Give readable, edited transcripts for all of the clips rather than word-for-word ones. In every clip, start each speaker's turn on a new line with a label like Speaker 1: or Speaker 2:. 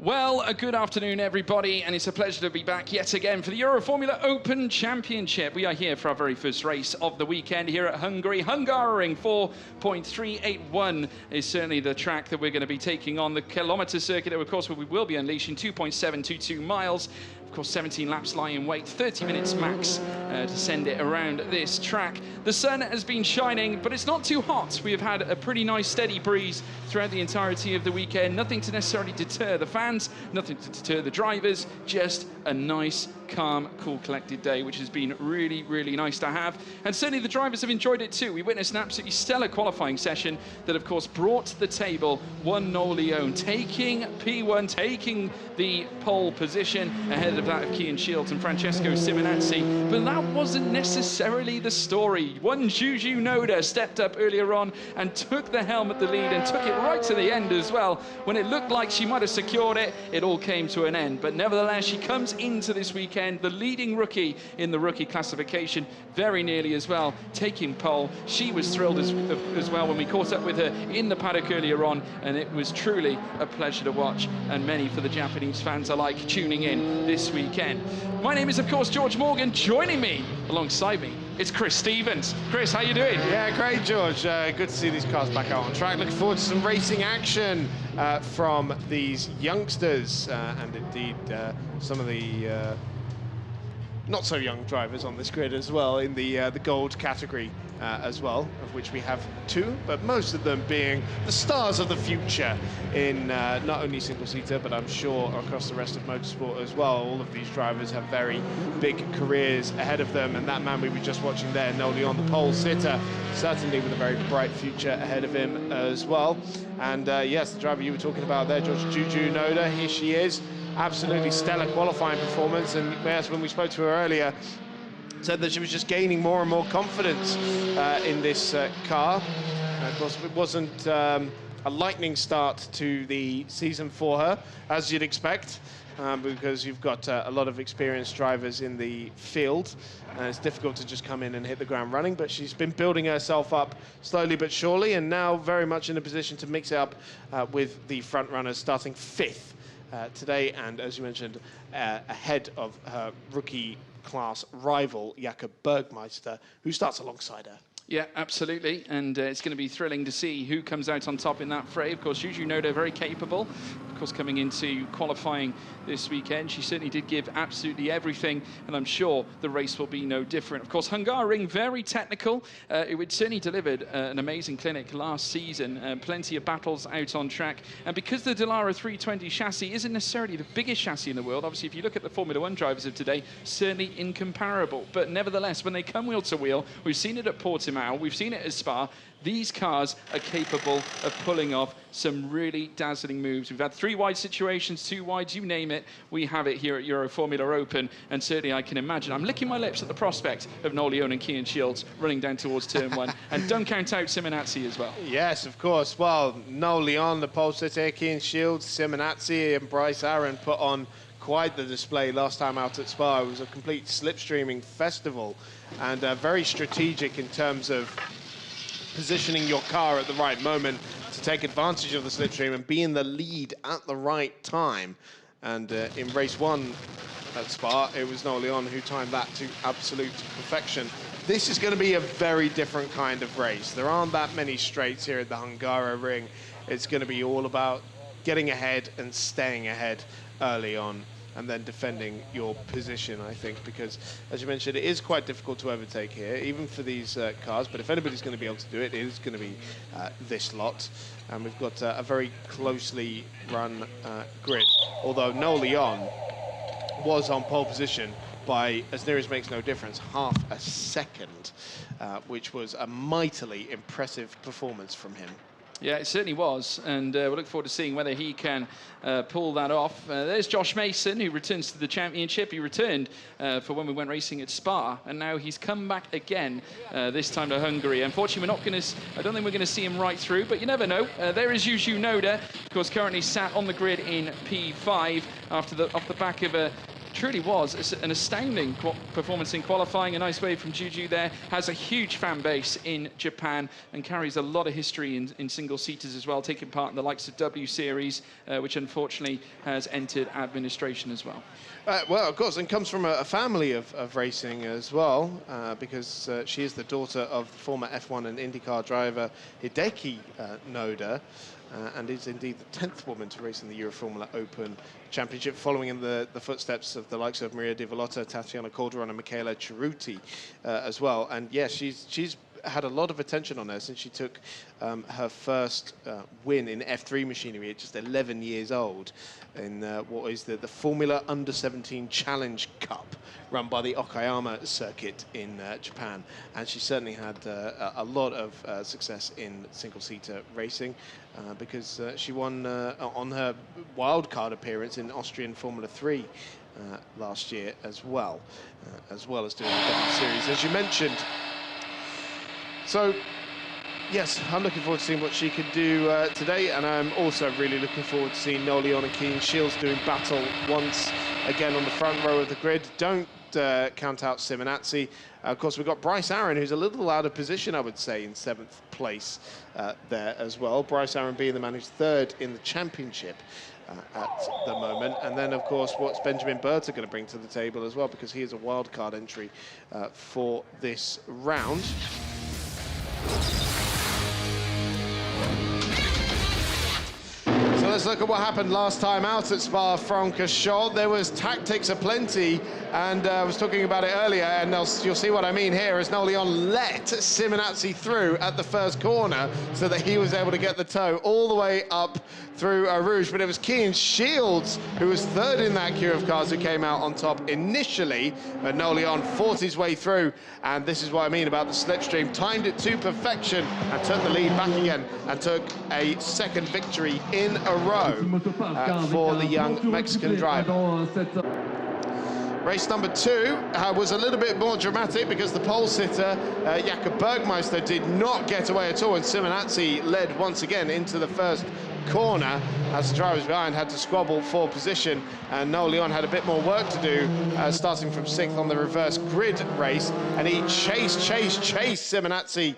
Speaker 1: Well, a good afternoon, everybody, and it's a pleasure to be back yet again for the Euroformula Open Championship. We are here for our very first race of the weekend here at Hungary. Hungaroring 4.381 is certainly the track that we're going to be taking on. The kilometre circuit, of course, we will be unleashing 2.722 miles. Of course, 17 laps lie in wait, 30 minutes max to send it around this track. The sun has been shining, but it's not too hot. We have had a pretty nice steady breeze throughout the entirety of the weekend. Nothing to necessarily deter the fans, nothing to deter the drivers, just a nice, calm, cool, collected day, which has been really, really nice to have. And certainly the drivers have enjoyed it too. We witnessed an absolutely stellar qualifying session that, of course, brought to the table one Noel Leon, taking P1, taking the pole position ahead of that of Kian Shields and Francesco Simonazzi. But that wasn't necessarily the story. One Juju Noda stepped up earlier on and took the helm at the lead and took it right to the end as well. When it looked like she might have secured it, it all came to an end. But nevertheless, she comes into this weekend, the leading rookie in the rookie classification, very nearly as well, taking pole. She was thrilled as well when we caught up with her in the paddock earlier on, and it was truly a pleasure to watch, and many for the Japanese fans alike tuning in this weekend. My name is, of course, George Morgan. Joining me, alongside me, it's Chris Stevens. Chris, how you doing?
Speaker 2: Yeah, great, George. Good to see these cars back out on track. Looking forward to some racing action from these youngsters and indeed some of the not so young drivers on this grid as well in the gold category as well, of which we have two, but most of them being the stars of the future in not only single-seater, but I'm sure across the rest of motorsport as well. All of these drivers have very big careers ahead of them, and that man we were just watching there, Noel Leon, the pole sitter, certainly with a very bright future ahead of him as well. And yes, the driver you were talking about there, George, Juju Noda, here she is. Absolutely stellar qualifying performance, and yes, when we spoke to her earlier, said that she was just gaining more and more confidence in this car. Of course, it wasn't a lightning start to the season for her, as you'd expect, because you've got a lot of experienced drivers in the field, and it's difficult to just come in and hit the ground running, but she's been building herself up slowly but surely, and now very much in a position to mix it up with the front runners, starting 5th today, and as you mentioned, ahead of her rookie class rival, Jakob Bergmeister, who starts alongside her.
Speaker 1: Yeah, absolutely, and it's going to be thrilling to see who comes out on top in that fray. Of course, Juju Noda, very capable. Of course, coming into qualifying this weekend, she certainly did give absolutely everything, and I'm sure the race will be no different. Of course, Hungaroring, very technical. It certainly delivered an amazing clinic last season, plenty of battles out on track, and because the Dallara 320 chassis isn't necessarily the biggest chassis in the world, obviously if you look at the Formula One drivers of today, certainly incomparable, but nevertheless, when they come wheel to wheel, we've seen it at Portimao, we've seen it at Spa, these cars are capable of pulling off some really dazzling moves. We've had 3 wide situations, 2 wides, you name it, we have it here at Euroformula Open, and certainly I can imagine, I'm licking my lips at the prospect of Noel Leon and Kian Shields running down towards turn 1, and don't count out Simonazzi as well.
Speaker 2: Yes, of course. Well, Noel Leon, the pole sitter, Kian Shields, Simonazzi and Bryce Aaron put on quite the display last time out at Spa. It was a complete slipstreaming festival, and very strategic in terms of positioning your car at the right moment to take advantage of the slipstream and be in the lead at the right time. And in race 1 at Spa, it was Noel Leon who timed that to absolute perfection. This is going to be a very different kind of race. There aren't that many straights here at the Hungaroring. It's going to be all about getting ahead and staying ahead early on, and then defending your position, I think, because, as you mentioned, it is quite difficult to overtake here, even for these cars, but if anybody's going to be able to do it, it is going to be this lot. And we've got a very closely run grid, although Noel Leon was on pole position by, as near as makes no difference, half a second, which was a mightily impressive performance from him.
Speaker 1: Yeah, it certainly was, and we'll look forward to seeing whether he can pull that off. There's Josh Mason, who returns to the championship. He returned for when we went racing at Spa, and now he's come back again, this time to Hungary. Unfortunately, I don't think we're going to see him right through, but you never know. There is Juju Noda, of course, currently sat on the grid in P5 off the back of a truly was. It's an astounding performance in qualifying. A nice wave from Juju there. Has a huge fan base in Japan and carries a lot of history in single-seaters as well, taking part in the likes of W Series, which unfortunately has entered administration as well.
Speaker 2: Well, of course, and comes from a family of racing as well, because she is the daughter of the former F1 and IndyCar driver Hideki Noda, and is indeed the 10th woman to race in the Euroformula Open Championship, following in the footsteps of the likes of Maria Di Vallotto, Tatiana Calderon, and Michaela Cerruti as well. And yes, she's had a lot of attention on her since she took her first win in F3 machinery at just 11 years old in what is the Formula Under-17 Challenge Cup run by the Okayama circuit in Japan. And she certainly had a lot of success in single-seater racing because she won on her wildcard appearance in Austrian Formula 3 last year as well as doing the W Series, as you mentioned. So, yes, I'm looking forward to seeing what she can do today, and I'm also really looking forward to seeing Noah Leon and Cian Shields doing battle once again on the front row of the grid. Don't count out Simonazzi. Of course, we've got Bryce Aaron, who's a little out of position, I would say, in 7th place there as well. Bryce Aaron being the man who's 3rd in the championship at the moment. And then, of course, what's Benjamin Berta going to bring to the table as well, because he is a wildcard entry for this round. So let's look at what happened last time out at Spa-Francorchamps. There was tactics aplenty, and I was talking about it earlier, and you'll see what I mean here, as Noah Leon let Simonazzi through at the first corner so that he was able to get the toe all the way up through Rouge. But it was Cian Shields, who was 3rd in that queue of cars, who came out on top initially, but Noah Leon fought his way through, and this is what I mean about the slipstream. Timed it to perfection and took the lead back again, and took a 2nd victory in a row for the young Mexican driver. Race number 2 was a little bit more dramatic because the pole sitter, Jakob Bergmeister, did not get away at all, and Simonazzi led once again into the first corner as the drivers behind had to squabble for position, and Noah Leon had a bit more work to do, starting from 6th on the reverse grid race, and he chased Simonazzi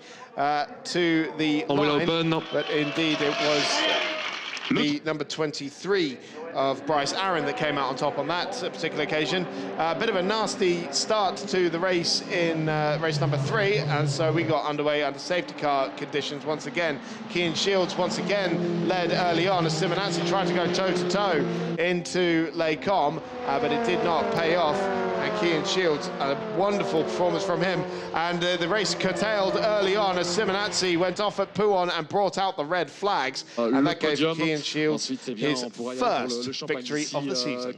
Speaker 2: to the line, but indeed it was the number 23 of Bryce Aaron that came out on top on that particular occasion. A bit of a nasty start to the race in race number 3, and so we got underway under safety car conditions once again. Cian Shields once again led early on as Simonazzi tried to go toe-to-toe into Les Combes, but it did not pay off. And Cian Shields, a wonderful performance from him, and the race curtailed early on as Simonazzi went off at Pouhon and brought out the red flags, and that gave Cian Shields his first victory of the season.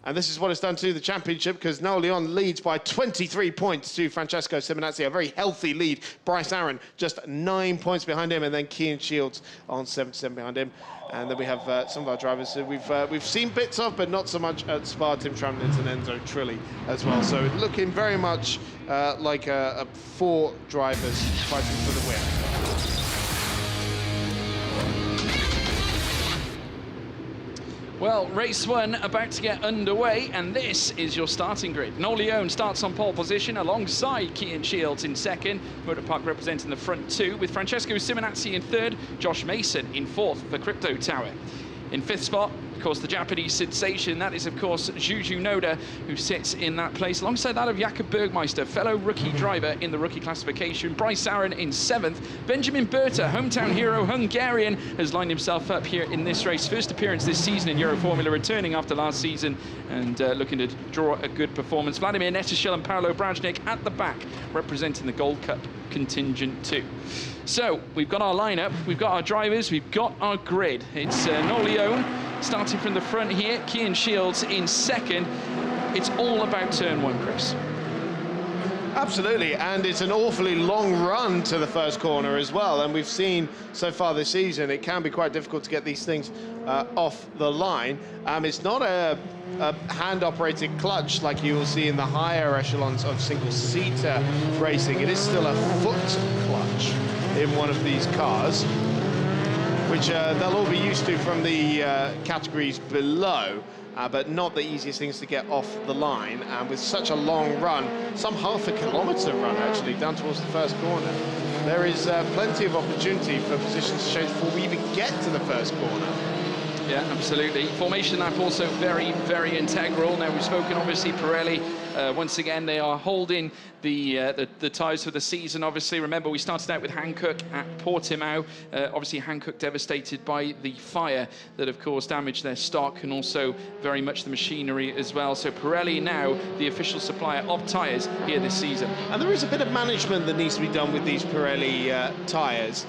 Speaker 2: And this is what it's done to the championship, because Noah Leon leads by 23 points to Francesco Simonazzi, a very healthy lead. Bryce Aaron just 9 points behind him, and then Cian Shields on 7 behind him. And then we have some of our drivers who we've seen bits of, but not so much at Spa, Tim Tramlins and Enzo Trilli as well. So looking very much like 4 drivers fighting for the win.
Speaker 1: Well, race 1 about to get underway, and this is your starting grid. Noah Leon starts on pole position alongside Cian Shields in 2nd, Motorpark representing the front 2, with Francesco Simonazzi in 3rd, Josh Mason in 4th, the Crypto Tower. In 5th spot, of course, the Japanese sensation, that is, of course, Juju Noda, who sits in that place, alongside that of Jakob Bergmeister, fellow rookie driver in the rookie classification. Bryce Aaron in 7th. Benjamin Berta, hometown hero, Hungarian, has lined himself up here in this race. First appearance this season in Euroformula, returning after last season and looking to draw a good performance. Vladimir Netishil and Paolo Brajnik at the back, representing the Gold Cup contingent too. So we've got our lineup, we've got our drivers, we've got our grid. It's Noah Leon starting from the front here, Cian Shields in 2nd. It's all about turn 1, Chris.
Speaker 2: Absolutely, and it's an awfully long run to the first corner as well, and we've seen so far this season it can be quite difficult to get these things off the line. It's not a hand-operated clutch like you will see in the higher echelons of single-seater racing. It is still a foot clutch in one of these cars. which they'll all be used to from the categories below. But not the easiest things to get off the line, and with such a long run, some half a kilometre run actually, down towards the first corner, there is plenty of opportunity for positions to change before we even get to the first corner.
Speaker 1: Yeah, absolutely. Formation lap also very, very integral. Now, we've spoken, obviously, Pirelli, once again, they are holding the tyres for the season, obviously. Remember, we started out with Hankook at Portimao. Obviously, Hankook devastated by the fire that, of course, damaged their stock and also very much the machinery as well. So Pirelli now the official supplier of tyres here this season.
Speaker 2: And there is a bit of management that needs to be done with these Pirelli tyres.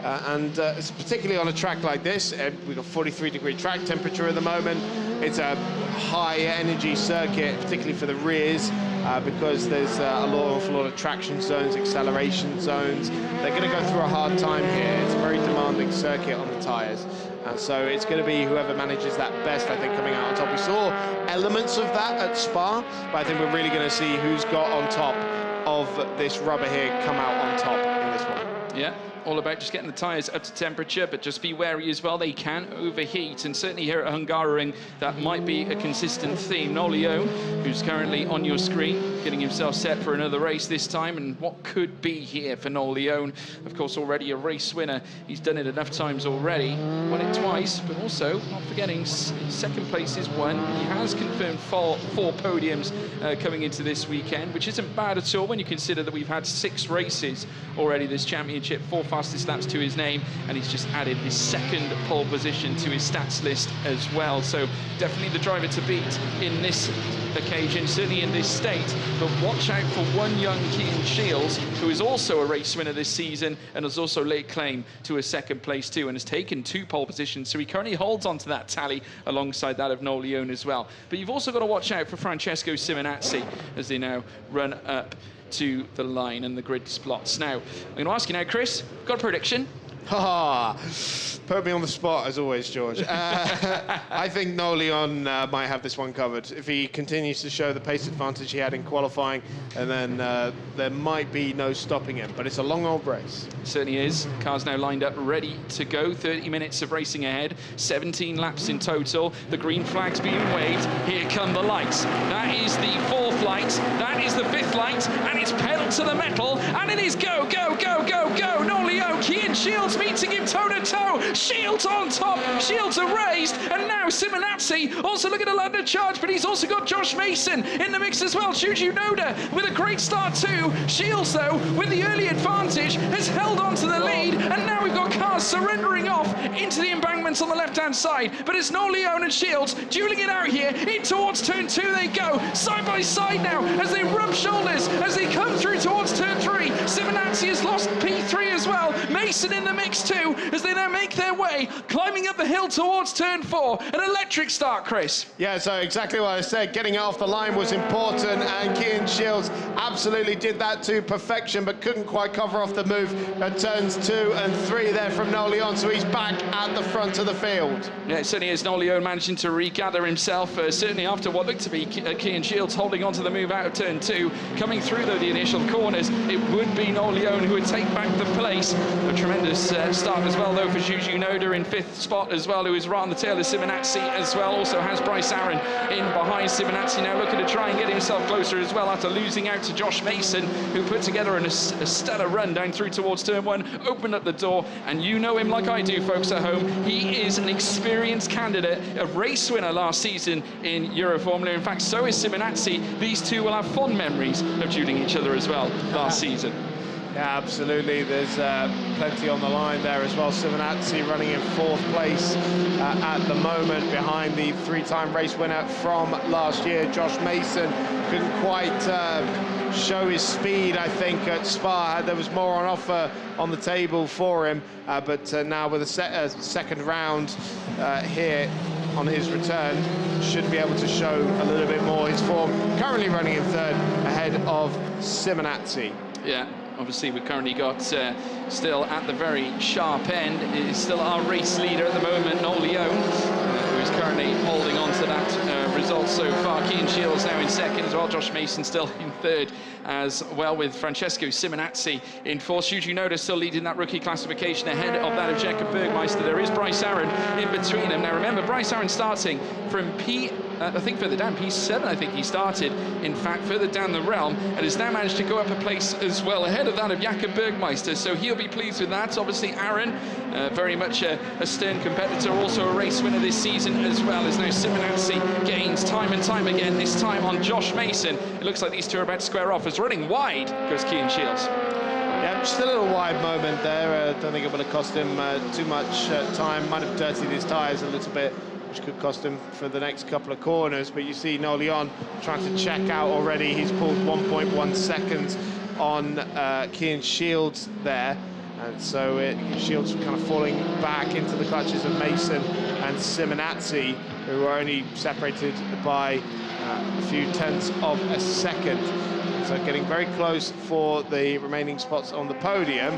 Speaker 2: Particularly on a track like this, we've got 43-degree track temperature at the moment. It's a high energy circuit, particularly for the rears, because there's an awful lot of traction zones, acceleration zones. They're going to go through a hard time here. It's a very demanding circuit on the tyres. So it's going to be whoever manages that best, I think, coming out on top. We saw elements of that at Spa, but I think we're really going to see who's got on top of this rubber here come out on top in this one.
Speaker 1: Yeah. All about just getting the tyres up to temperature, but just be wary as well, they can overheat, and certainly here at Hungaroring that might be a consistent theme. Nolio, who's currently on your screen, getting himself set for another race this time, and what could be here for Nolio? Of course, already a race winner. He's done it enough times already, won it twice, but also not forgetting second place is one. He has confirmed four podiums coming into this weekend, which isn't bad at all when you consider that we've had 6 races already this championship, 4 fastest laps to his name, and he's just added his second pole position to his stats list as well. So definitely the driver to beat in this occasion, certainly in this state. But watch out for one young Cian Shields, who is also a race winner this season and has also laid claim to a second place too, and has taken 2 pole positions. So he currently holds on to that tally alongside that of Nolio as well. But you've also got to watch out for Francesco Simonazzi as they now run up to the line and the grid spots. Now, I'm going to ask you now, Chris, got a prediction?
Speaker 2: Ha! Put me on the spot, as always, George. I think Nolion might have this one covered. If he continues to show the pace advantage he had in qualifying, and then there might be no stopping him. But it's a long old race.
Speaker 1: It certainly is. Car's now lined up, ready to go. 30 minutes of racing ahead. 17 laps in total. The green flag's being waved. Here come the lights. That is the 4th light. That is the 5th light. And it's pedal to the metal. And it is go, go, go, go, go. Nolio, Cian Shields meeting him toe-to-toe. Shields on top. Shields are raised. And now Simonazzi also looking to land a charge, but he's also got Josh Mason in the mix as well. Juju Noda with a great start too. Shields, though, with the early advantage, has held on to the lead. And now we've got cars surrendering off into the embankments on the left-hand side. But it's Nolio and Shields dueling it out here. In towards turn 2 they go. Side by side now as they rub shoulders as they come through towards turn 3. Simonazzi has lost P3 as well. Mason in the mix too as they now make their way, climbing up the hill towards turn 4. An electric start, Chris.
Speaker 2: Yeah, so exactly what I said. Getting it off the line was important, and Cian Shields absolutely did that to perfection, but couldn't quite cover off the move at turns 2 and 3 there from Nolion, so he's back at the front of the field.
Speaker 1: Yeah, it certainly is. Nolio managing to regather himself, certainly after what looked to be Cian Shields holding on to the move out of turn 2. Coming through, though, the initial corners, it would be Nolio who would take back the place. A tremendous start as well, though, for Juju Noda in 5th spot as well, who is right on the tail of Simonazzi as well. Also has Bryce Aaron in behind Simonazzi, now looking to try and get himself closer as well after losing out to Josh Mason, who put together a stellar run down through towards turn 1, opened up the door, and you know him like I do, folks at home. He is an experienced candidate, a race winner last season in Euroformula. In fact, so is Simonazzi. These two will have fond memories of dueling each other as well last season.
Speaker 2: Yeah, absolutely. There's plenty on the line there as well. Simonazzi running in 4th place at the moment, behind the 3-time race winner from last year, Josh Mason. Couldn't quite show his speed, I think, at Spa. There was more on offer on the table for him, but now with a second round here on his return, should be able to show a little bit more his form. Currently running in 3rd ahead of Simonazzi.
Speaker 1: Yeah. Obviously, we've currently got still at the very sharp end. It is still our race leader at the moment, Nolio, who is currently holding on to that results so far. Cian Shields now in second as well. Josh Mason still in third as well, with Francesco Simonazzi in fourth. Shuji Noda still leading that rookie classification ahead of that of Jakob Bergmeister. There is Bryce Aaron in between them. Now remember, Bryce Aaron starting from I think further down, P7 I think he started, in fact, further down the realm, and has now managed to go up a place as well, ahead of that of Jakob Bergmeister, so he'll be pleased with that. Obviously Aaron, very much a stern competitor, also a race winner this season as well, as now Simonazzi gains time and time again, this time on Josh Mason. It looks like these two are about to square off, as running wide goes Cian Shields.
Speaker 2: Yeah, just a little wide moment there. Don't think it would have cost him too much time. Might have dirtied his tyres a little bit, which could cost him for the next couple of corners. But you see Nolion trying to check out already. He's pulled 1.1 seconds on Cian Shields there. And so Shields kind of falling back into the clutches of Mason and Simonazzi, who are only separated by a few tenths of a second. So getting very close for the remaining spots on the podium.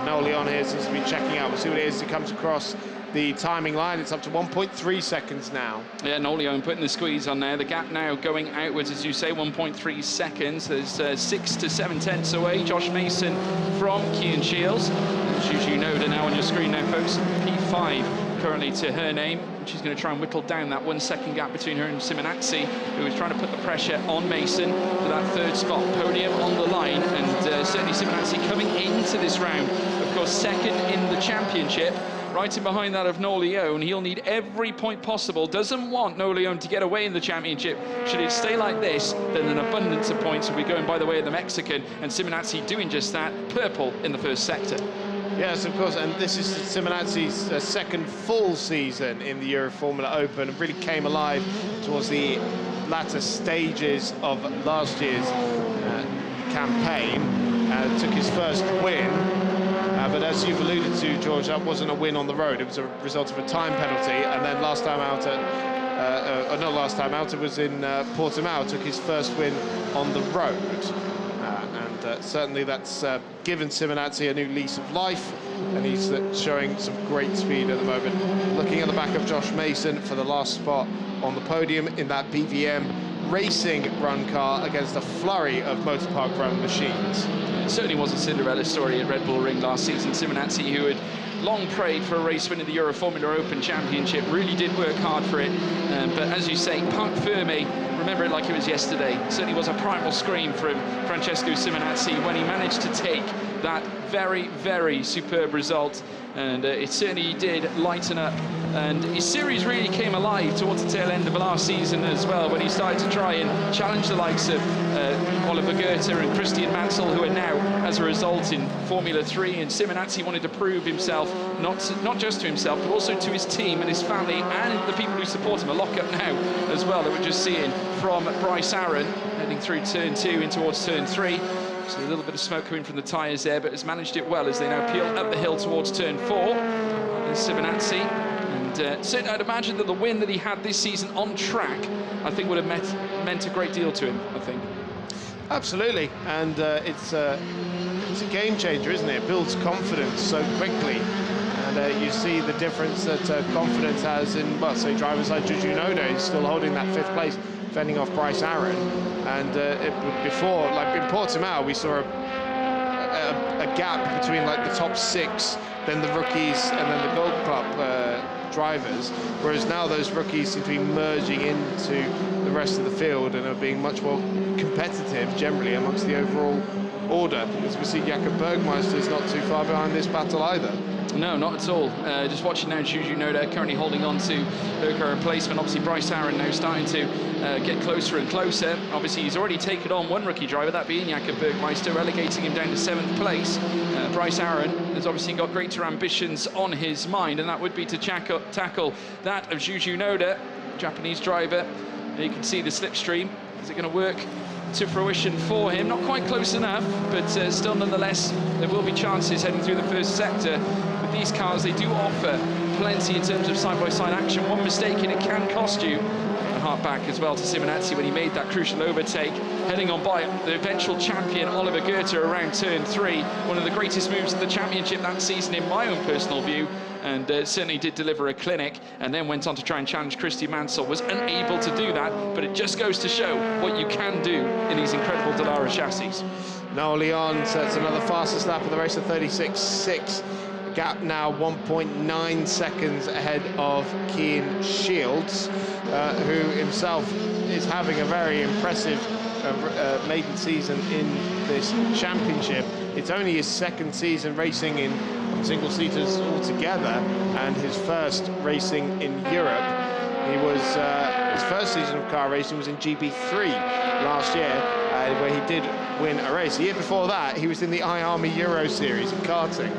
Speaker 2: Noel Leon here seems to be checking out. We'll see what it is as he comes across the timing line. It's up to 1.3 seconds now. Yeah, Noel Leon putting the squeeze on there. The gap now going outwards, as you say, 1.3 seconds. There's 6 to 7 tenths away. Josh Mason from Cian Shields. As you know now on your screen now, folks, P5 currently to her name. She's going to try and whittle down that 1 second gap between her and Simonazzi, who is trying to put the pressure on Mason for that third spot. Podium on the line, and certainly Simonazzi coming into this round, of course, second in the championship, right in behind that of Noel Leon. He'll need every point possible. Doesn't want Noel Leon to get away in the championship. Should it stay like this, then an abundance of points will be going by the way of the Mexican, and Simonazzi doing just that. Purple in the first sector. Yes, of course, and this is Simonazzi's second full season in the Euroformula Open. It really came alive towards the latter stages of last year's campaign. Took his first win, but as you've alluded to, George, that wasn't a win on the road. It was a result of a time penalty, and then last time out at, not last time out, it was in Portimao, took his first win on the road. Certainly that's given Simonazzi a new lease of life, and he's showing some great speed at the moment. Looking at the back of Josh Mason for the last spot on the podium in that BVM racing run car against a flurry of motorpark run machines. It certainly was a Cinderella story at Red Bull Ring last season. Simonazzi, who had long prayed for a race win in the Euroformula Open Championship, really did work hard for it. But as you say, Parc Ferme, remember it like it was yesterday. It certainly was a primal scream from Francesco Simonazzi when he managed to take that very, very superb result. And it certainly did lighten up. And his series really came alive towards the tail end of last season as well, when he started to try and challenge the likes of Oliver Goethe and Christian Mansell, who are now, as a result, in Formula 3. And Simonazzi wanted to prove himself, not just to himself, but also to his team and his family and the people who support him. A lock-up now as well that we're just seeing from Bryce Aaron, heading through turn 2 in towards turn 3. So a little bit of smoke coming from the tyres there, but has managed it well as they now peel up the hill towards turn 4. There's Simonazzi, and certainly I'd imagine that the win that he had this season on track, I think would have meant a great deal to him, I think. Absolutely, and it's a game changer, isn't it? It builds confidence so quickly, and you see the difference that confidence has in, well, say, drivers like Juju Noda. He's still holding that 5th place, fending off Bryce Aaron. And before, like in Portimao, we saw a gap between like the top 6, then the rookies, and then the Gold Club drivers, whereas now those rookies seem to be merging into the rest of the field and are being much more competitive generally amongst the overall order. As we see, Jakob Bergmeister is not too far behind this battle either. No, not at all. Just watching now, Juju Noda currently holding on to her replacement. Obviously, Bryce Aaron now starting to get closer and closer. Obviously, he's already taken on one rookie driver, that being Jakob Bergmeister, relegating him down to 7th place. Bryce Aaron has obviously got greater ambitions on his mind, and that would be to tackle that of Juju Noda, Japanese driver. You can see the slipstream. Is it going to work to fruition for him? Not quite close enough, but still nonetheless there will be chances heading through the first sector with
Speaker 1: these cars, they do offer plenty in terms of side-by-side action. One mistake and it can cost you. And hark back as well to Simonetti when he made that crucial overtake, heading on by the eventual champion Oliver Goethe around turn 3. One of the greatest moves of the championship that season in my own personal view, and certainly did deliver a clinic, and then went on to try and challenge Christy Mansell. Was unable to do that, but it just goes to show what you can do in these incredible Dallara chassis.
Speaker 2: Noel Leon sets another fastest lap of the race of 36.6. Gap now 1.9 seconds ahead of Cian Shields, who himself is having a very impressive maiden season in this championship. It's only his second season racing in single-seaters altogether, and his first racing in Europe. He was his first season of car racing was in GB3 last year, where he did win a race. The year before that, he was in the iArmy Euro Series in karting.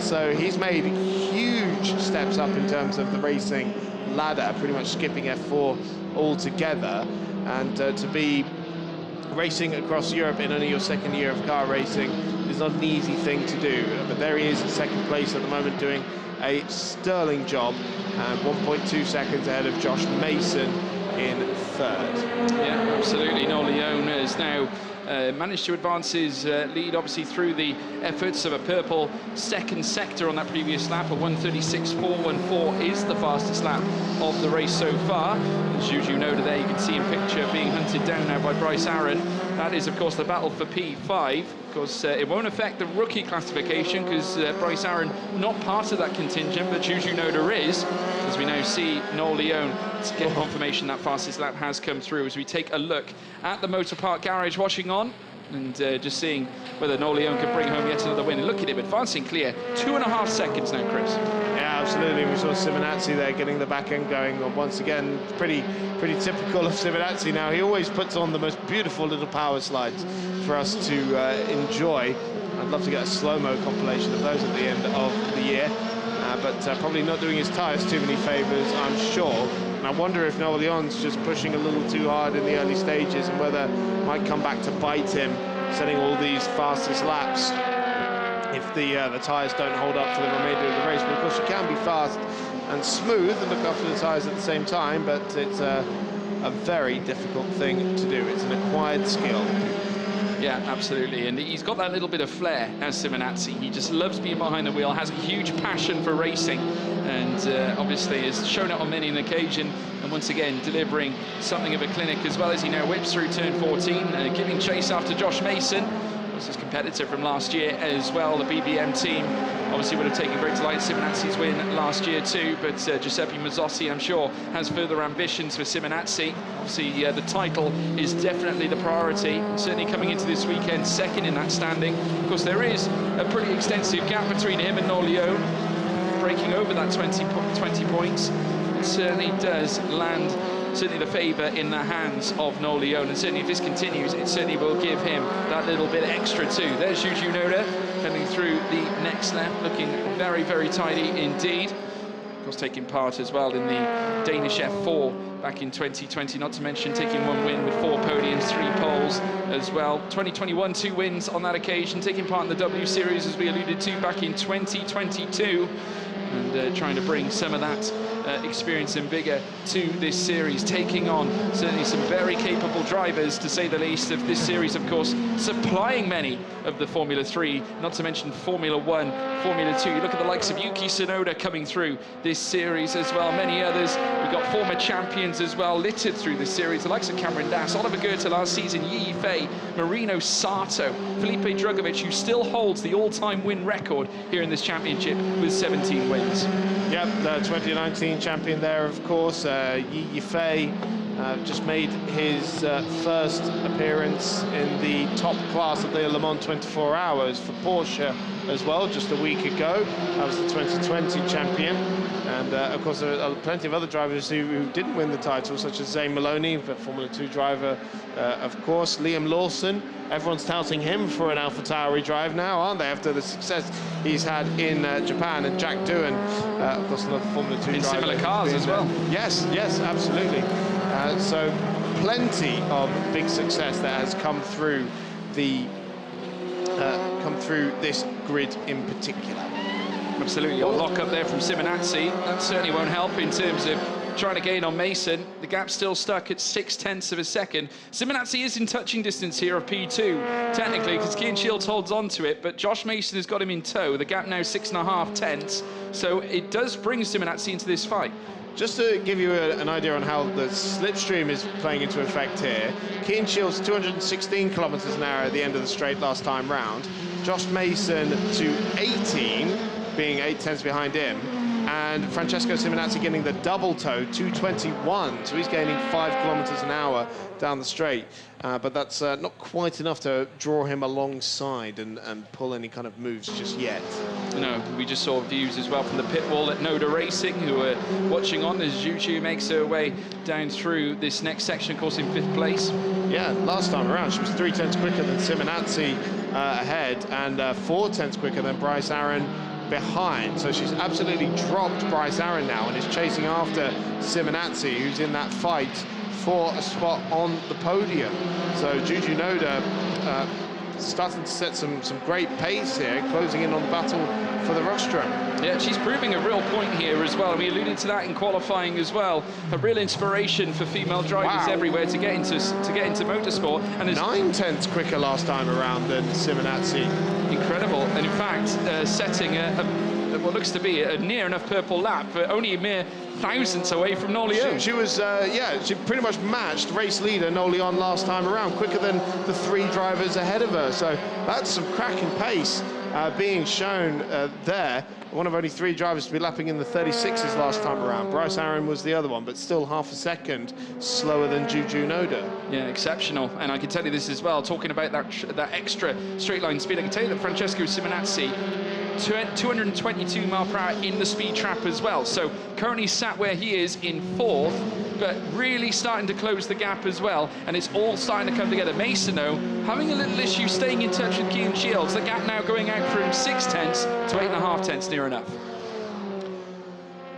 Speaker 2: So he's made huge steps up in terms of the racing ladder, pretty much skipping F4 altogether. And to be racing across Europe in only your second year of car racing is not an easy thing to do. But there he is in second place at the moment, doing a sterling job, and 1.2 seconds ahead of Josh Mason in third.
Speaker 1: Yeah, absolutely. Noel Leon has now managed to advance his lead, obviously through the efforts of a purple second sector on that previous lap. A 1:36.414 is the fastest lap of the race so far. As Juju Noda there, you can see in picture being hunted down now by Bryce Aaron. That is, of course, the battle for P5. Of course, it won't affect the rookie classification because Bryce Aaron not part of that contingent, but Juju Noda is, as we now see Noel Leon to get confirmation that fastest lap has come through. As we take a look at the Motor Park Garage watching on, and just seeing whether Noel Leon can bring home yet another win. And look at him advancing clear, 2.5 seconds now, Chris.
Speaker 2: Yeah, absolutely. We saw Simonetti there getting the back end going once again. Pretty typical of Simonetti now. He always puts on the most beautiful little power slides for us to enjoy. I'd love to get a slow-mo compilation of those at the end of the year, but probably not doing his tyres too many favours, I'm sure. And I wonder if Noel Leon's just pushing a little too hard in the early stages, and whether it might come back to bite him, setting all these fastest laps if the tyres don't hold up for the remainder of the race. But of course you can be fast and smooth and look after the tyres at the same time, but it's a very difficult thing to do. It's an acquired skill.
Speaker 1: Yeah, absolutely, and he's got that little bit of flair as Simonetti. He just loves being behind the wheel, has a huge passion for racing, and obviously has shown it on many an occasion, and once again delivering something of a clinic, as well as he now whips through turn 14, giving chase after Josh Mason. This is competitor from last year as well. The BBM team obviously would have taken great delight in Simonetti's win last year too, but Giuseppe Mazzotti, I'm sure, has further ambitions for Simonetti. Obviously, the title is definitely the priority, certainly coming into this weekend second in that standing. Of course, there is a pretty extensive gap between him and Noel Leon, breaking over that 20 points. It certainly does land certainly the favour in the hands of Noel Leon, and certainly if this continues, it certainly will give him that little bit extra too. There's Juju Noda coming through the next lap, looking very, very tidy indeed. Of course, taking part as well in the Danish F4 back in 2020, not to mention taking one win with 4 podiums, 3 poles as well. 2021, 2 wins on that occasion, taking part in the W Series, as we alluded to, back in 2022, and trying to bring some of that experience and vigour to this series, taking on certainly some very capable drivers, to say the least, of this series, of course, supplying many of the Formula 3, not to mention Formula 1, Formula 2. You look at the likes of Yuki Tsunoda coming through this series as well, many others. We've got former champions as well littered through this series, the likes of Cameron Dass, Oliver Goethe last season, Yi Fei, Marino Sato, Felipe Drugovich, who still holds the all-time win record here in this championship with 17 wins.
Speaker 2: Yep, the 2019 champion there, of course. Yi Fei just made his first appearance in the top class of the Le Mans 24 Hours for Porsche as well, just a week ago. That was the 2020 champion. And of course, there are plenty of other drivers who didn't win the title, such as Zane Maloney, the Formula 2 driver, of course. Liam Lawson, everyone's touting him for an AlphaTauri drive now, aren't they, after the success he's had in Japan. And Jack Doohan, of course, another Formula 2 driver.
Speaker 1: In similar cars as well.
Speaker 2: Yes, absolutely. So plenty of big success that has come through this grid in particular.
Speaker 1: Absolutely, a lock up there from Simonazzi. That certainly won't help in terms of trying to gain on Mason. The gap's still stuck at 0.6 of a second. Simonazzi is in touching distance here of P2, technically, because Cian Shields holds on to it, but Josh Mason has got him in tow. The gap now 6.5 tenths, so it does bring Simonazzi into this fight.
Speaker 2: Just to give you an idea on how the slipstream is playing into effect here, Cian Shields 216 kilometers an hour at the end of the straight last time round. Josh Mason to 18, being 8 tenths behind him. And Francesco Simonazzi getting the double tow, 221, so he's gaining 5 kilometers an hour down the straight. But that's not quite enough to draw him alongside and pull any kind of moves just yet.
Speaker 1: No, we just saw views as well from the pit wall at Noda Racing, who are watching on as Juju makes her way down through this next section, of course, in 5th place.
Speaker 2: Yeah, last time around she was 3 tenths quicker than Simonazzi ahead, and 4 tenths quicker than Bryce Aaron behind. So she's absolutely dropped Bryce Aaron now and is chasing after Simonazzi, who's in that fight for a spot on the podium. So Juju Noda starting to set some great pace here, closing in on the battle for the rostrum.
Speaker 1: Yeah, she's proving a real point here as well. We alluded to that in qualifying as well. A real inspiration for female drivers everywhere to get into motorsport. And
Speaker 2: 9 tenths quicker last time around than Simonazzi.
Speaker 1: Incredible, and in fact, setting what looks to be a near enough purple lap, but only a mere thousandths away from Noleon.
Speaker 2: She was, she pretty much matched race leader Noleon last time around, quicker than the 3 drivers ahead of her. So that's some cracking pace being shown there. One of only 3 drivers to be lapping in the 36s last time around. Bryce Aaron was the other one, but still half a second slower than Juju Noda.
Speaker 1: Yeah, exceptional. And I can tell you this as well, talking about that extra straight line speed, I can tell you that Francesco Simonazzi 222 mile per hour in the speed trap as well. So currently sat where he is in 4th, but really starting to close the gap as well. And it's all starting to come together. Mason, though, having a little issue staying in touch with Cian Shields. The gap now going out from 6 tenths to 8.5 tenths, near enough.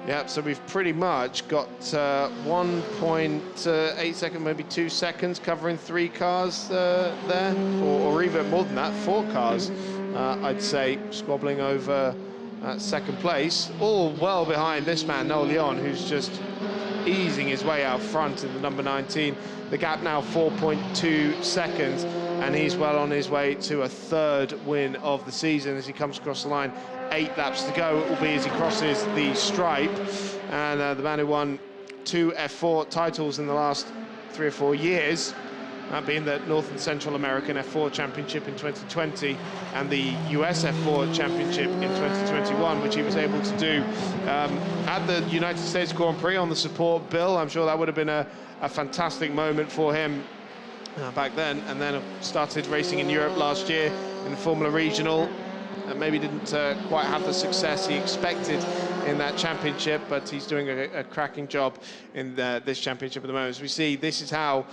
Speaker 2: Yeah, so we've pretty much got 1.8 seconds, maybe 2 seconds, covering 3 cars there, or even more than that, 4 cars, I'd say, squabbling over second place, all well behind this man, Noleon, who's just easing his way out front in the number 19. The gap now 4.2 seconds, and he's well on his way to a 3rd win of the season as he comes across the line. 8 laps to go, it will be as he crosses the stripe. And the man who won 2 F4 titles in the last 3 or 4 years, that being the North and Central American F4 Championship in 2020 and the US F4 Championship in 2021, which he was able to do at the United States Grand Prix on the support bill. I'm sure that would have been a fantastic moment for him back then, and then started racing in Europe last year in the Formula Regional. Maybe didn't quite have the success he expected in that championship, but he's doing a cracking job in this championship at the moment. As we see, this is how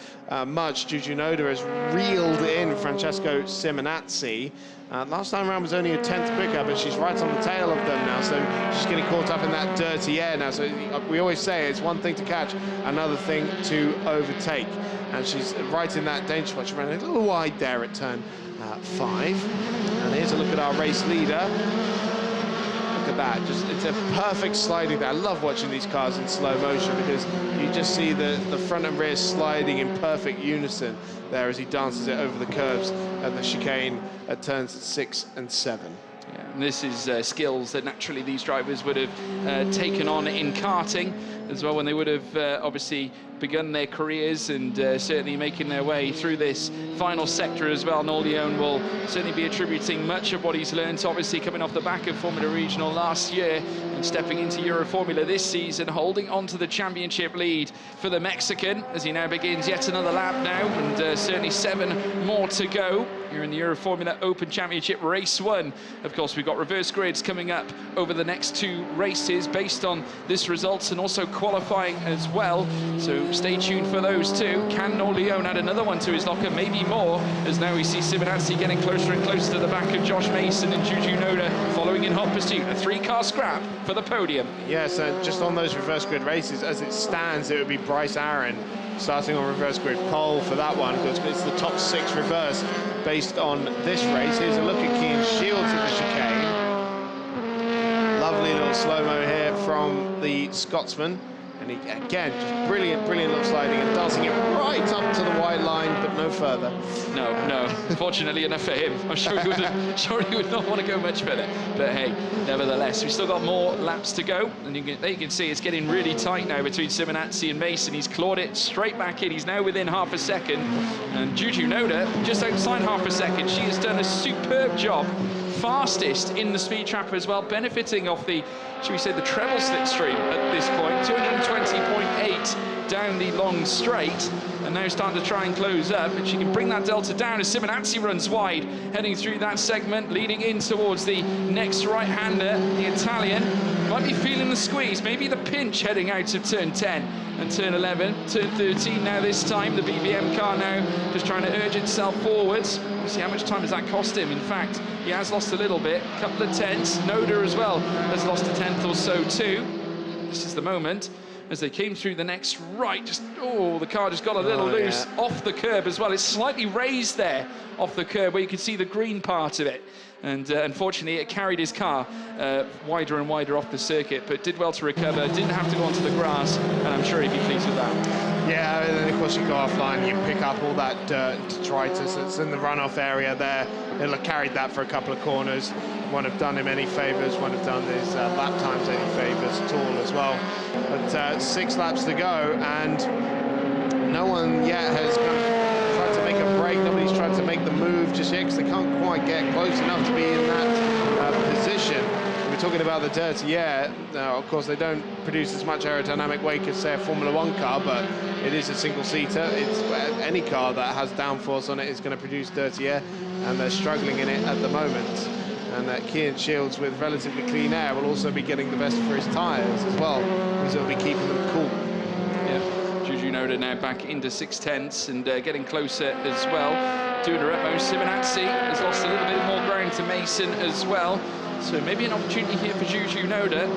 Speaker 2: much Juju Noda has reeled in Francesco Simonazzi. Last time around was only a 10th quicker, but she's right on the tail of them now, so she's getting caught up in that dirty air now. So we always say it's one thing to catch, another thing to overtake. And she's right in that danger spot. She ran a little wide there at turn 5. And here's a look at our race leader. Look at that, it's a perfect sliding there. I love watching these cars in slow motion because you just see the front and rear sliding in perfect unison there as he dances it over the curves at the chicane at turns 6 and 7.
Speaker 1: Yeah, and this is skills that naturally these drivers would have taken on in karting as well when they would have obviously begun their careers, and certainly making their way through this final sector as well. Noleon will certainly be attributing much of what he's learned, obviously coming off the back of Formula Regional last year and stepping into Euroformula this season, holding on to the championship lead for the Mexican as he now begins yet another lap now, and certainly 7 more to go here in the Euroformula Open Championship Race 1. Of course, we've got reverse grids coming up over the next 2 races based on this results and also qualifying as well. So stay tuned for those too. Can Noleon add another one to his locker? Maybe more, as now we see Simonazzi getting closer and closer to the back of Josh Mason and Juju Noda following in hot pursuit. A 3-car scrap for the podium.
Speaker 2: Yes, just on those reverse grid races, as it stands, it would be Bryce Aaron starting on reverse grid pole for that one, because it's the top 6 reverse based on this race. Here's a look at Cian Shields at the chicane. little slow-mo here from the Scotsman. And he, again, just brilliant little sliding and dancing it right up to the white line, but no further.
Speaker 1: No. Fortunately enough for him, I'm sure he would not want to go much further. But hey, nevertheless, we've still got more laps to go. And there you can see it's getting really tight now between Simonazzi and Mason. He's clawed it straight back in. He's now within half a second. And Juju Noda just outside half a second. She has done a superb job. Fastest in the speed trap as well, benefiting off the, should we say, the treble slipstream at this point. 220.8 down the long straight, and now starting to try and close up, and she can bring that delta down as Simonazzi runs wide, heading through that segment, leading in towards the next right-hander, the Italian. Might be feeling the squeeze, maybe the pinch heading out of turn 10 and turn 11, turn 13 now this time. The BBM car now just trying to urge itself forwards. We'll see how much time does that cost him. In fact, he has lost a little bit, a couple of tenths. Noda as well has lost a tenth or so too. This is the moment as they came through the next right. Just, oh, the car just got a little loose off the curb as well. It's slightly raised there off the curb where you can see the green part of it. And unfortunately, it carried his car wider and wider off the circuit, but did well to recover, didn't have to go onto the grass, and I'm sure he'd be pleased with that.
Speaker 2: Yeah, and then of course you go offline, you pick up all that dirt, detritus that's in the runoff area there. He'll have carried that for a couple of corners. Won't have done him any favours, won't have done his lap times any favours at all as well. But 6 laps to go, and no one yet has kind of tried to make a break. Nobody's tried to make the move just yet because they can't quite get close enough to be in that position. We're talking about the dirty air. Now, of course, they don't produce as much aerodynamic weight as, say, a Formula 1 car, but it is a single-seater. It's any car that has downforce on it is going to produce dirty air, and they're struggling in it at the moment. And Cian Shields, with relatively clean air, will also be getting the best for his tyres as well, because it'll be keeping them cool.
Speaker 1: Yeah, Juju Noda now back into 6 tenths and getting closer as well. Doing her utmost. Simonazzi has lost a little bit more ground to Mason as well. So maybe an opportunity here for Juju Noda.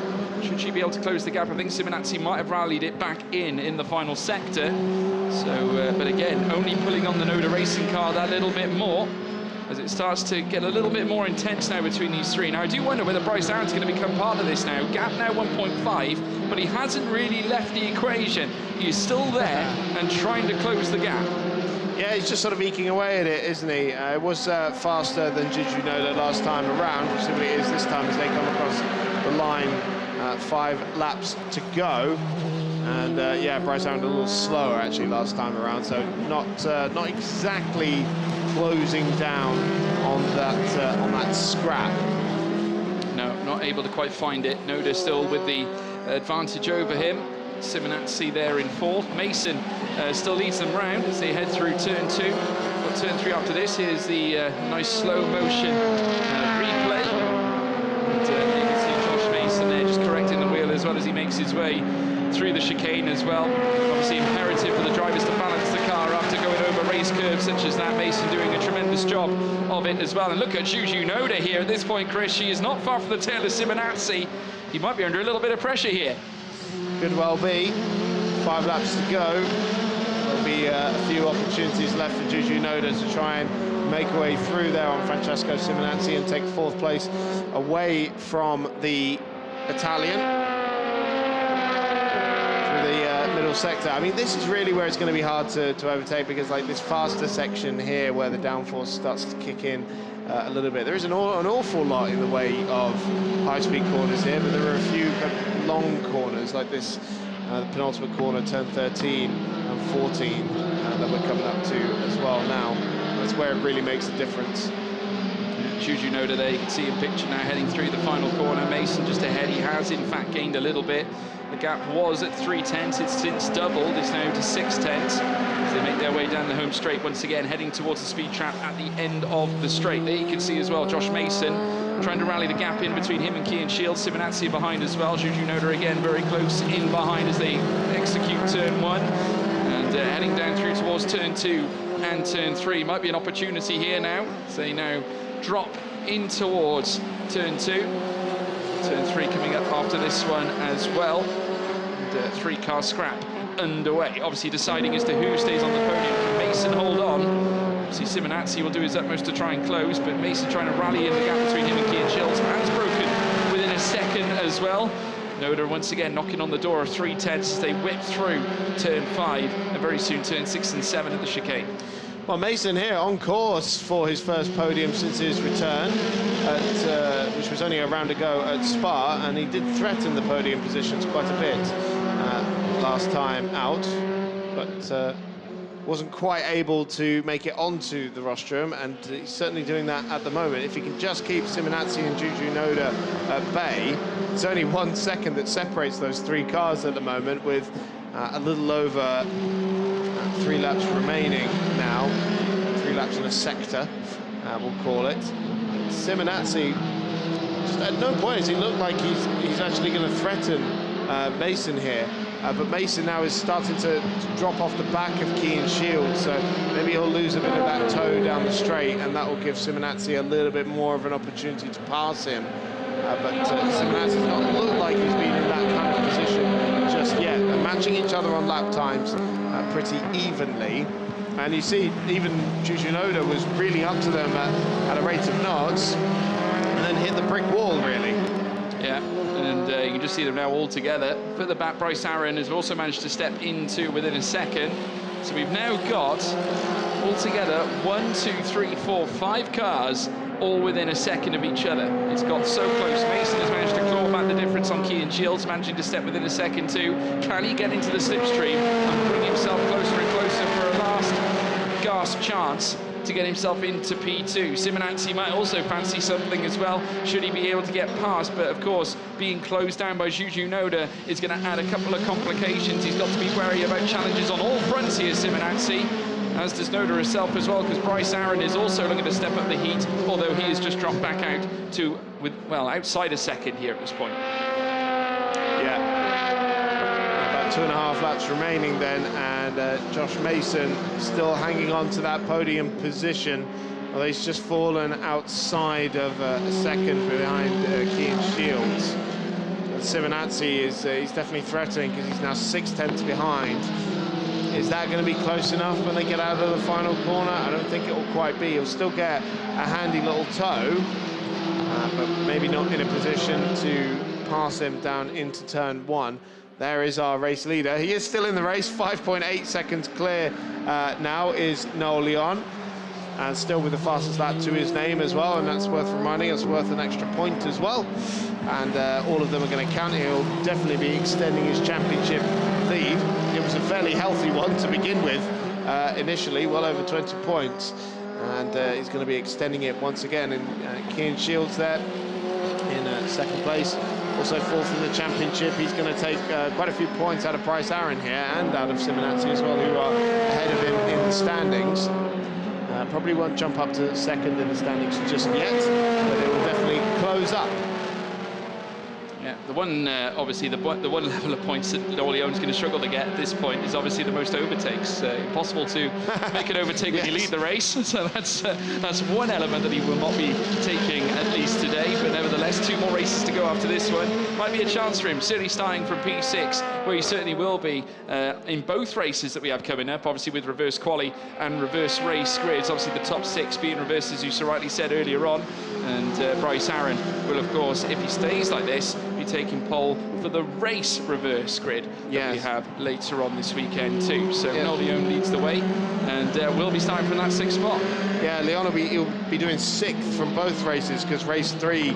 Speaker 1: Should she be able to close the gap? I think Simonazzi might have rallied it back in the final sector. So, but again, only pulling on the Noda racing car that little bit more, as it starts to get a little bit more intense now between these three. Now, I do wonder whether Bryce Aaron's going to become part of this now. Gap now 1.5, but he hasn't really left the equation. He is still there and trying to close the gap.
Speaker 2: Yeah, he's just sort of eking away at it, isn't he? It was faster than Juju Noda last time around, which simply is this time as they come across the line. 5 laps to go. And yeah, Bryce Aaron a little slower actually last time around, so not exactly closing down on that scrap.
Speaker 1: No, not able to quite find it. Noda still with the advantage over him. Simonazzi there in 4th. Mason still leads them round as they head through turn 2. Got turn 3 after this. Here's the nice slow motion replay. And, you can see Josh Mason there just correcting the wheel as well as he makes his way through the chicane as well. Obviously imperative for the drivers to balance the car after going over race curves such as that. Mason doing a tremendous job of it as well. And look at Juju Noda here at this point, Chris. She is not far from the tail of Simonazzi. He might be under a little bit of pressure here.
Speaker 2: Could well be. 5 laps to go. There'll be a few opportunities left for Juju Noda to try and make her way through there on Francesco Simonazzi and take 4th place away from the Italian. The middle sector. I mean, this is really where it's going to be hard to overtake, because like this faster section here where the downforce starts to kick in a little bit. There is an awful lot in the way of high-speed corners here, but there are a few long corners like this, the penultimate corner, turn 13 and 14 that we're coming up to as well now. That's where it really makes a difference.
Speaker 1: Juju Noda there, you can see him picture now heading through the final corner. Mason just ahead. He has in fact gained a little bit. The gap was at 3 tenths. It's since doubled. It's now to 6 tenths as they make their way down the home straight once again, heading towards the speed trap at the end of the straight. There you can see as well Josh Mason trying to rally the gap in between him and Cian Shields. Simonazzi behind as well. Juju Noda again very close in behind as they execute turn 1. And heading down through towards turn 2 and turn 3. Might be an opportunity here now. So they now drop in towards turn 2. Turn 3 coming up after this one as well. And 3-car scrap underway. Obviously deciding as to who stays on the podium. Can Mason hold on? Obviously Simonazzi will do his utmost to try and close, but Mason trying to rally in the gap between him and Cian Shields. Has broken within a second as well. Noda once again knocking on the door of 3/10 as they whip through turn 5 and very soon turn 6 and 7 at the chicane.
Speaker 2: Well, Mason here on course for his first podium since his return, which was only a round ago at Spa, and he did threaten the podium positions quite a bit last time out, but wasn't quite able to make it onto the rostrum, and he's certainly doing that at the moment. If he can just keep Simonazzi and Juju Noda at bay, it's only 1 second that separates those 3 cars at the moment, with a little over 3 laps remaining now. 3 laps in a sector, we'll call it. Simonazzi, just at no point does he look like he's actually going to threaten Mason here. But Mason now is starting to drop off the back of Kean Shields, so maybe he'll lose a bit of that toe down the straight, and that will give Simonazzi a little bit more of an opportunity to pass him. But Simonazzi does not look like he's been in that kind of position just yet. They're matching each other on lap times pretty evenly. And you see, even Juju Noda was really up to them at a rate of knots, and then hit the brick wall, really.
Speaker 1: Yeah, and you can just see them now all together. Further back, Bryce Aaron has also managed to step into within a second. So we've now got, altogether, 1, 2, 3, 4, 5 cars all within a second of each other. It's got so close. Mason has managed to claw back the difference on Kean Shields, managing to step within a second too. Can he get into the slipstream and bring himself closer and closer for a last gasp chance to get himself into P2. Simonazzi might also fancy something as well, should he be able to get past, but of course, being closed down by Juju Noda is going to add a couple of complications. He's got to be wary about challenges on all fronts here, Simonazzi, as does Noda herself as well, because Bryce Aaron is also looking to step up the heat, although he has just dropped back out to, outside a second here at this point.
Speaker 2: Yeah. 2.5 laps remaining then, and Josh Mason still hanging on to that podium position. Well, he's just fallen outside of a second behind Kean Shields. Simonazzi is he's definitely threatening, because he's now 6/10 behind. Is that going to be close enough when they get out of the final corner? I don't think it will quite be. He'll still get a handy little toe, but maybe not in a position to pass him down into turn 1. There is our race leader. He is still in the race, 5.8 seconds clear now is Noel Leon, and still with the fastest lap to his name as well, and that's worth reminding. It's worth an extra point as well, and all of them are going to count. He'll definitely be extending his championship lead. It was a fairly healthy one to begin with initially, well over 20 points, and he's going to be extending it once again. And Kean Shields there in second place. Also fourth in the championship. He's going to take quite a few points out of Bryce Aaron here, and out of Simonazzi as well, who are ahead of him in the standings. Probably won't jump up to second in the standings just yet, but it will definitely close up.
Speaker 1: Yeah, the one, obviously, the one level of points that Noel Leon's going to struggle to get at this point is obviously the most overtakes. Impossible to make an overtake
Speaker 2: yes.
Speaker 1: when you lead the race, so that's one element that he will not be taking, at least today. But nevertheless, 2 more races to go after this one. Might be a chance for him, certainly starting from P6, where he certainly will be in both races that we have coming up, obviously with reverse quali and reverse race grids. Obviously, the top 6 being reversed, as you so rightly said earlier on. And Bryce Aaron will, of course, if he stays like this, be taking pole for the race reverse grid that we have later on this weekend too. So Noel Leon leads the way, and we'll be starting from that 6th spot. Yeah,
Speaker 2: Leon he'll be doing 6th from both races, because race 3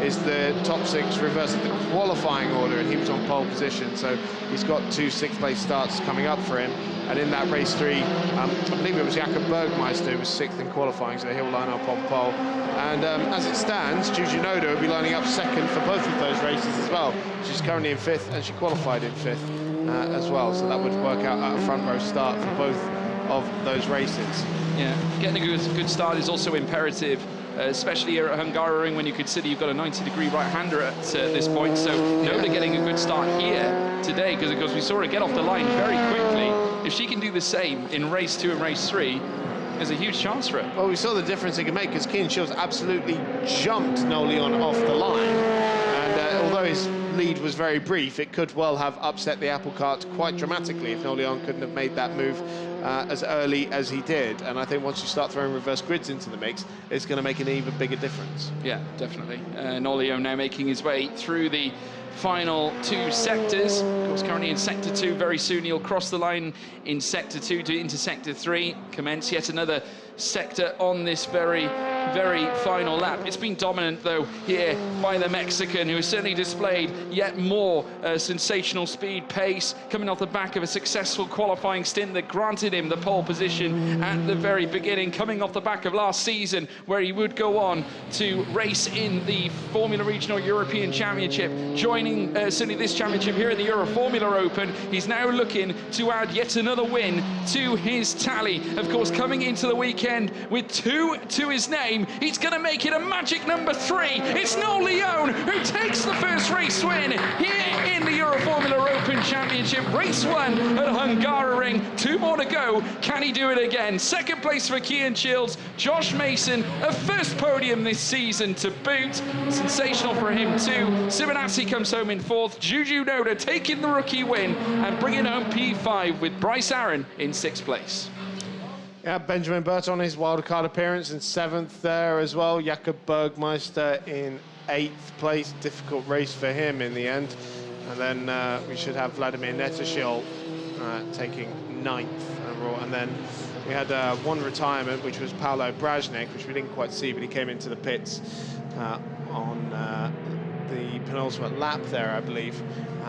Speaker 2: is the top 6 reverse of the qualifying order, and he was on pole position, so he's got 2 6th place starts coming up for him. And in that race 3, I believe it was Jakob Bergmeister who was 6th in qualifying, so he'll line up on pole. And as it stands, Juju Noda will be lining up 2nd for both of those races as well. She's currently in 5th, and she qualified in 5th as well, so that would work out at a front row start for both of those races.
Speaker 1: Yeah, getting a good start is also imperative, especially here at Hungaroring, when you consider you've got a 90-degree right-hander at this point. So Noda getting a good start here today, because we saw her get off the line very quickly. If she can do the same in race 2 and race 3, there's a huge chance for it.
Speaker 2: Well, we saw the difference it can make, because Kean Shields absolutely jumped Noel Leon off the line, and although his lead was very brief, it could well have upset the apple cart quite dramatically if Noel Leon couldn't have made that move as early as he did. And I think once you start throwing reverse grids into the mix, it's going to make an even bigger difference.
Speaker 1: Yeah, definitely. Nolio now making his way through the final 2 sectors. Of course, currently in Sector 2. Very soon he'll cross the line in Sector 2 into Sector 3. Commence yet another sector on this very final lap. It's been dominant, though, here by the Mexican, who has certainly displayed yet more sensational speed, pace, coming off the back of a successful qualifying stint that granted him the pole position at the very beginning, coming off the back of last season, where he would go on to race in the Formula Regional European Championship, joining certainly this championship here in the Euroformula Open. He's now looking to add yet another win to his tally. Of course, coming into the weekend with 2 to his name, he's going to make it a magic number 3. It's Noel Leone who takes the first race win here in the Euroformula Open Championship. Race 1 at Hungaroring. 2 more to go. Can he do it again? Second place for Cian Shields. Josh Mason, a first podium this season to boot. Sensational for him too. Simonazzi comes home in 4th. Juju Noda taking the rookie win and bringing home P5 with Bryce Aaron in 6th place.
Speaker 2: Yeah, Benjamin Burton on his wildcard appearance in 7th there as well. Jakob Bergmeister in 8th place. Difficult race for him in the end. And then we should have Vladimir Netashil taking 9th overall. And then we had one retirement, which was Paolo Brajnik, which we didn't quite see, but he came into the pits on the penultimate lap there, I believe.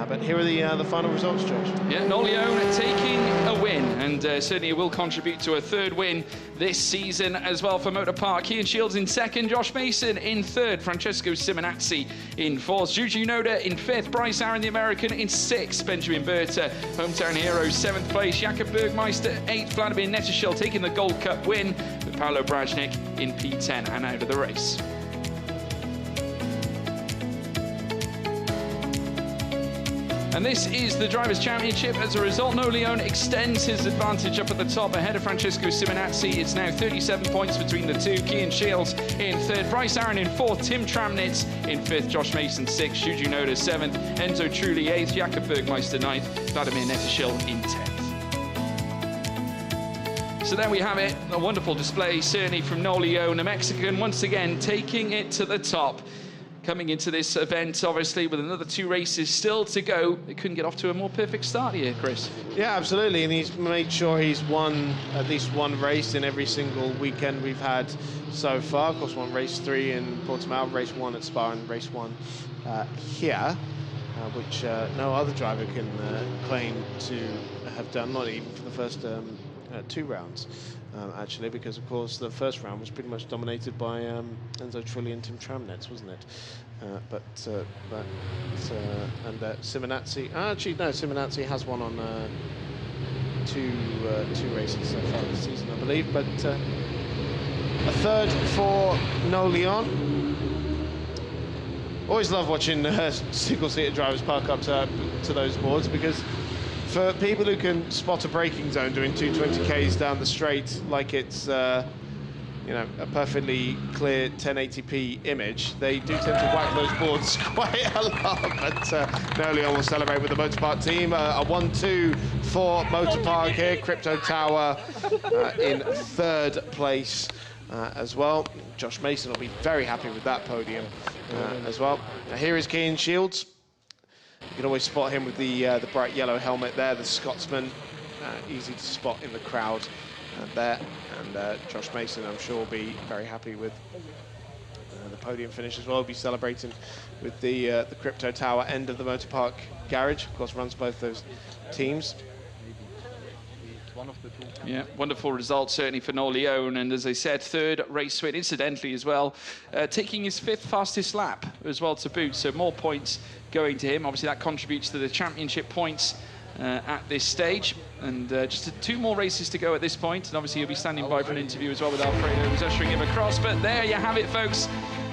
Speaker 2: But here are the final results, George. Yeah,
Speaker 1: Noel Leone taking a win, and certainly will contribute to a 3rd win this season as well for Motor Park. Cian Shields in 2nd, Josh Mason in 3rd, Francesco Simonazzi in 4th, Juju Noda in 5th, Bryce Aaron the American in 6th, Benjamin Berta, hometown hero, 7th place, Jakob Bergmeister 8th, Vladimir Netashil taking the Gold Cup win, with Paolo Brajnik in P10 and out of the race. And this is the Drivers' Championship. As a result, Noel Leone extends his advantage up at the top ahead of Francesco Simonazzi. It's now 37 points between the 2. Cian Shields in 3rd, Bryce Aaron in 4th, Tim Tramnitz in 5th, Josh Mason 6th, Juju Noda 7th, Enzo Trulli 8th, Jakob Bergmeister 9th, Vladimir Netashil in 10th. So there we have it, a wonderful display, certainly from Noel Leone, a Mexican, once again taking it to the top. Coming into this event, obviously, with another 2 races still to go. They couldn't get off to a more perfect start here, Chris.
Speaker 2: Yeah, absolutely, and he's made sure he's won at least 1 race in every single weekend we've had so far. Of course, won race 3 in Portimao, race 1 at Spa, and race 1 here, which no other driver can claim to have done, not even for the first 2 rounds. Actually, because of course the first round was pretty much dominated by Enzo Trulli and Tim Tramnitz, wasn't it? And Simonazzi. Actually, no, Simonazzi has won on 2 races so far this season, I believe. But a 3rd for Noel Leone. Always love watching single-seater drivers park up to those boards, because for people who can spot a braking zone doing 220 k's down the straight like it's a perfectly clear 1080p image, they do tend to whack those boards quite a lot. But Noel Leone will celebrate with the Motor Park team. A 1-2 for Motor Park here. Crypto Tower in 3rd place as well. Josh Mason will be very happy with that podium as well. Now, here is Cian Shields. You can always spot him with the bright yellow helmet there, the Scotsman, easy to spot in the crowd there. And Josh Mason, I'm sure, will be very happy with the podium finish as well. He'll be celebrating with the Crypto Tower end of the Motor Park garage. Of course, runs both those teams.
Speaker 1: Yeah, wonderful result certainly for Noel Leone, and as I said, 3rd race win, incidentally as well, taking his 5th fastest lap as well to boot, so more points going to him. Obviously that contributes to the championship points at this stage, and just 2 more races to go at this point, and obviously he'll be standing by for an interview as well with Alfredo, who's ushering him across. But there you have it, folks.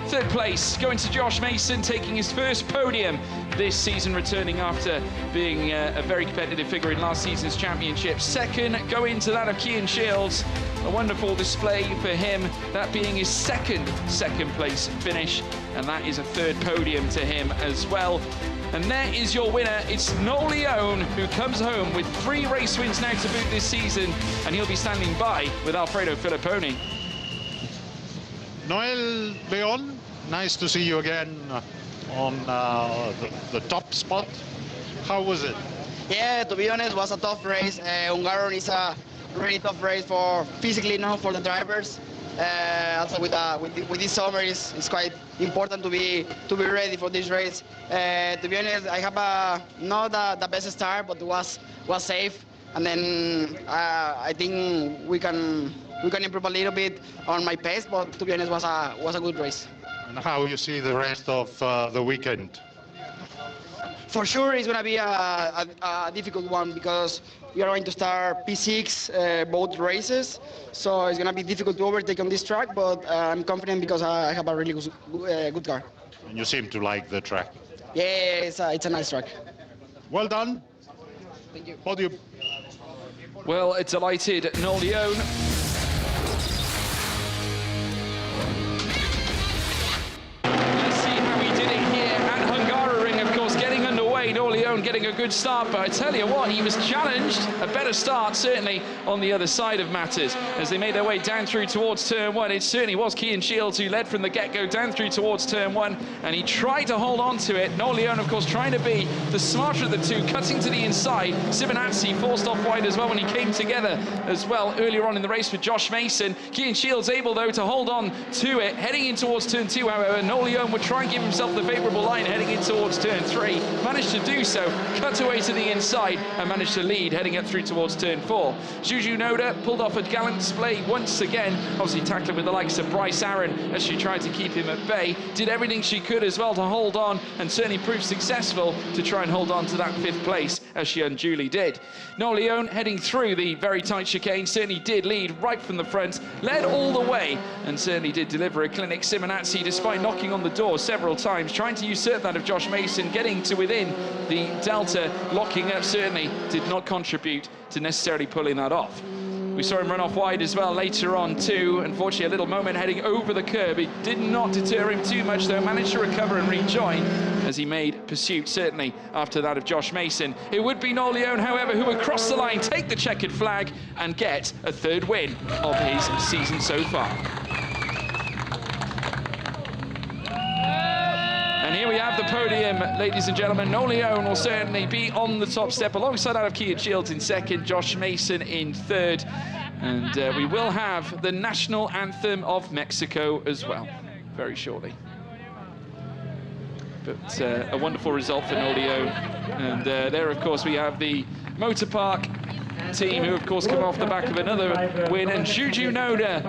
Speaker 1: 3rd place going to Josh Mason, taking his first podium this season, returning after being a very competitive figure in last season's championship. 2nd going to that of Cian Shields. A wonderful display for him, that being his second place finish, and that is a 3rd podium to him as well. And there is your winner. It's Noel Leone, who comes home with 3 race wins now to boot this season, and he'll be standing by with Alfredo Filipponi.
Speaker 3: Noel Leone, nice to see you again on the top spot. How was it?
Speaker 4: Yeah, to be honest, it was a tough race. Hungaroring is a really tough race for physically, for the drivers. Also with this summer, it's quite important to be ready for this race. To be honest, I have not the best start, but it was safe. And then I think we can improve a little bit on my pace. But to be honest, was a good race.
Speaker 3: And how you see the rest of the weekend?
Speaker 4: For sure, it's going to be a difficult one because we are going to start P6 both races, so it's going to be difficult to overtake on this track, but I'm confident because I have a really good car.
Speaker 3: And you seem to like the track.
Speaker 4: Yeah, it's a nice track.
Speaker 3: Well done.
Speaker 4: Thank you.
Speaker 3: Podium.
Speaker 1: Well, a delighted Noel Leone. Let's see how he did it here at Hungaroring, of course, getting underway. Noel Leone getting a good start, but I tell you what, he was challenged. A better start, certainly, on the other side of matters. As they made their way down through towards turn 1, it certainly was Cian Shields who led from the get-go down through towards turn 1, and he tried to hold on to it. Noel Leone, of course, trying to be the smarter of the two, cutting to the inside. Simonazzi forced off wide as well when he came together as well earlier on in the race with Josh Mason. Cian Shields able, though, to hold on to it. Heading in towards turn 2, however, Noel Leone would try and give himself the favourable line heading in towards turn 3. Managed to do so, cut away to the inside and managed to lead heading up through towards turn 4. Juju Noda pulled off a gallant display once again, obviously tackling with the likes of Bryce Aaron as she tried to keep him at bay. Did everything she could as well to hold on, and certainly proved successful to try and hold on to that 5th place, as she unduly did. Noel Leone heading through the very tight chicane certainly did lead right from the front, led all the way, and certainly did deliver a clinic. Simonazzi, despite knocking on the door several times, trying to usurp that of Josh Mason, getting to within the delta, locking up, certainly did not contribute to necessarily pulling that off. We saw him run off wide as well later on too. Unfortunately, a little moment heading over the curb. It did not deter him too much though, managed to recover and rejoin as he made pursuit, certainly after that of Josh Mason. It would be Noel Leone, however, who would cross the line, take the checkered flag and get a 3rd win of his season so far. And here we have the podium, ladies and gentlemen. Noel Leone will certainly be on the top step alongside that of Cian Shields in 2nd, Josh Mason in 3rd. And we will have the national anthem of Mexico as well, very shortly. But a wonderful result for Noel Leone. And there, of course, we have the Motor Park team, who, of course, come off the back of another win. And Juju Noda,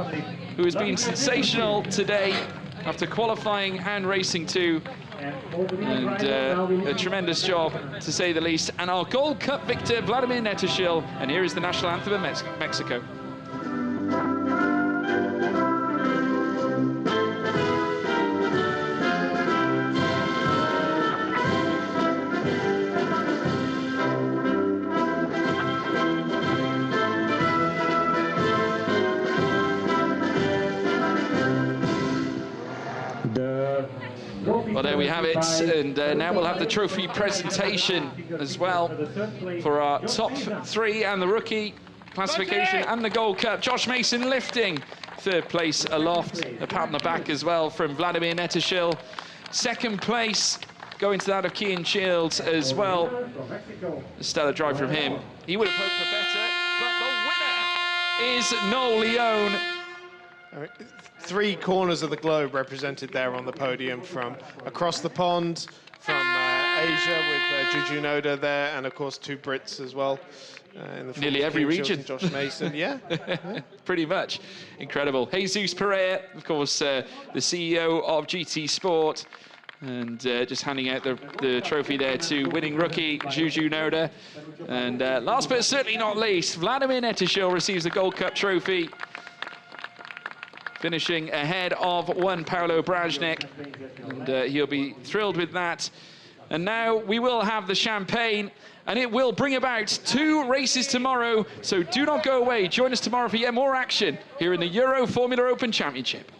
Speaker 1: who has been sensational today after qualifying and racing too. And a tremendous job, to say the least. And our Gold Cup victor, Vladimir Netashil. And here is the national anthem of Mexico. Well, there we have it, and now we'll have the trophy presentation as well for our top 3 and the rookie classification and the Gold Cup. Josh Mason lifting 3rd place aloft, a pat on the back as well from Vladimir Netashil. 2nd place going to that of Cian Shields as well. A stellar drive from him. He would have hoped for better, but the winner is Noel Leone.
Speaker 2: 3 corners of the globe represented there on the podium, from across the pond, from Asia with Juju Noda there, and of course 2 Brits as well. In the
Speaker 1: nearly every region.
Speaker 2: Josh Mason, yeah.
Speaker 1: Pretty much. Incredible. Jesus Pereira, of course, the CEO of GT Sport, and just handing out the trophy there to winning rookie Juju Noda. And last but certainly not least, Vladimir Netashil receives the Gold Cup trophy, finishing ahead of one Paolo Brajnik, and he'll be thrilled with that. And now we will have the champagne, and it will bring about 2 races tomorrow, so do not go away. Join us tomorrow for yet more action here in the Euroformula Open Championship.